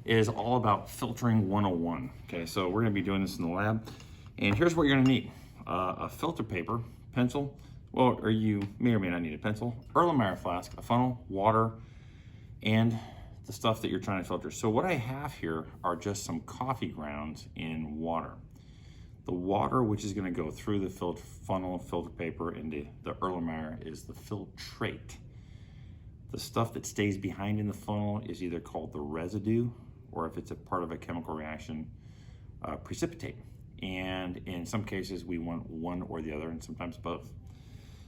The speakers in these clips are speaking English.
is all about filtering 101. Okay, so we're gonna be doing this in the lab. And here's what you're gonna need. A filter paper, pencil, well, or you may or may not need a pencil, Erlenmeyer flask, a funnel, water, and the stuff that you're trying to filter. So what I have here are just some coffee grounds in water. The water, which is going to go through the funnel of filter paper into the Erlenmeyer, is the filtrate. The stuff that stays behind in the funnel is either called the residue, or if it's a part of a chemical reaction, precipitate. And in some cases, we want one or the other, and sometimes both.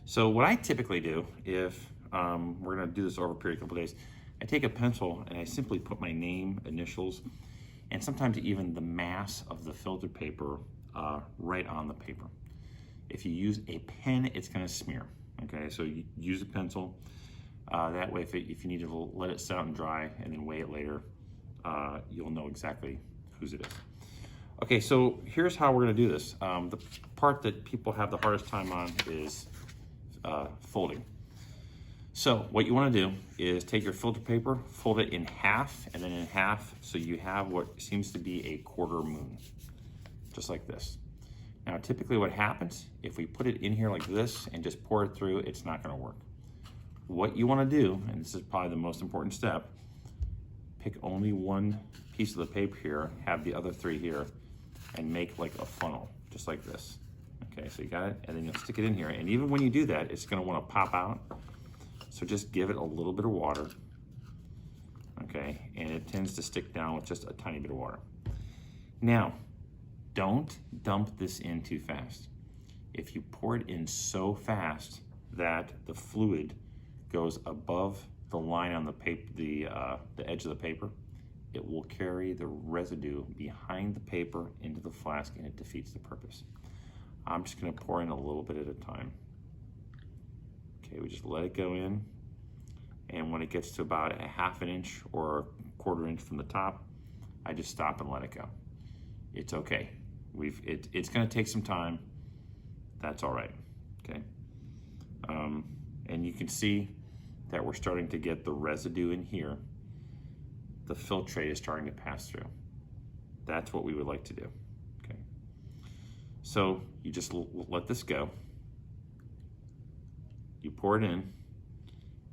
So what I typically do, if we're going to do this over a period of a couple days, I take a pencil and I simply put my name, initials, and sometimes even the mass of the filter paper right on the paper. If you use a pen, it's going to smear. Okay, so you use a pencil. That way, if you need to let it sit out and dry and then weigh it later, you'll know exactly whose it is. Okay, so here's how we're going to do this. The part that people have the hardest time on is folding. So what you want to do is take your filter paper, fold it in half, and then in half, so you have what seems to be a quarter moon, just like this. Now, typically what happens, if we put it in here like this and just pour it through, it's not going to work. What you want to do, and this is probably the most important step, pick only one piece of the paper here, have the other three here, and make like a funnel, just like this. Okay, so you got it, and then you'll stick it in here. And even when you do that, it's going to want to pop out. So just give it a little bit of water, okay? And it tends to stick down with just a tiny bit of water. Now, don't dump this in too fast. If you pour it in so fast that the fluid goes above the line on the paper, the edge of the paper, it will carry the residue behind the paper into the flask and it defeats the purpose. I'm just gonna pour in a little bit at a time. Okay, we just let it go in, and when it gets to about a half an inch or a quarter inch from the top, I just stop and let it go. It's okay. It's gonna take some time. That's all right, okay? And you can see that we're starting to get the residue in here. The filtrate is starting to pass through. That's what we would like to do, okay? So you just let this go. You pour it in,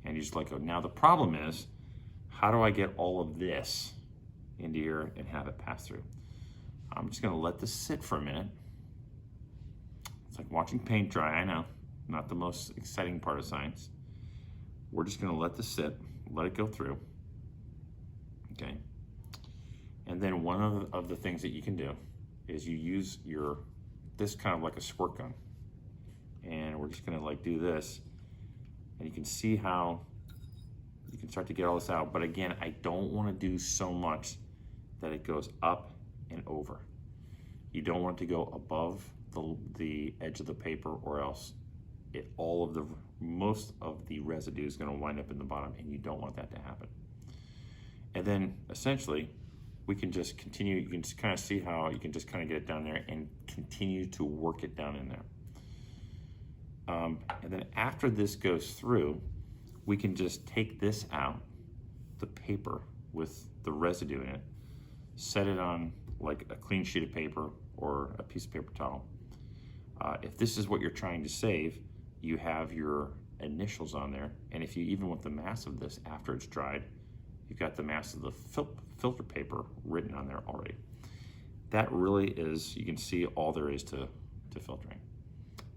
and you just let go. Now the problem is, how do I get all of this into here and have it pass through? I'm just gonna let this sit for a minute. It's like watching paint dry, I know. Not the most exciting part of science. We're just gonna let this sit, let it go through, okay? And then one of the things that you can do is you use this kind of like a squirt gun. And we're just gonna like do this. And you can see how you can start to get all this out. But again, I don't want to do so much that it goes up and over. You don't want it to go above the edge of the paper, or else most of the residue is going to wind up in the bottom, and you don't want that to happen. And then essentially, we can just continue. You can just kind of see how you can just kind of get it down there and continue to work it down in there. And then after this goes through, we can just take this out, the paper with the residue in it, set it on like a clean sheet of paper or a piece of paper towel. If this is what you're trying to save, you have your initials on there. And if you even want the mass of this after it's dried, you've got the mass of the filter paper written on there already. That really is, you can see all there is to filtering.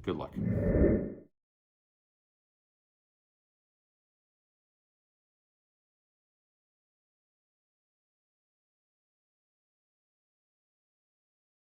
Good luck.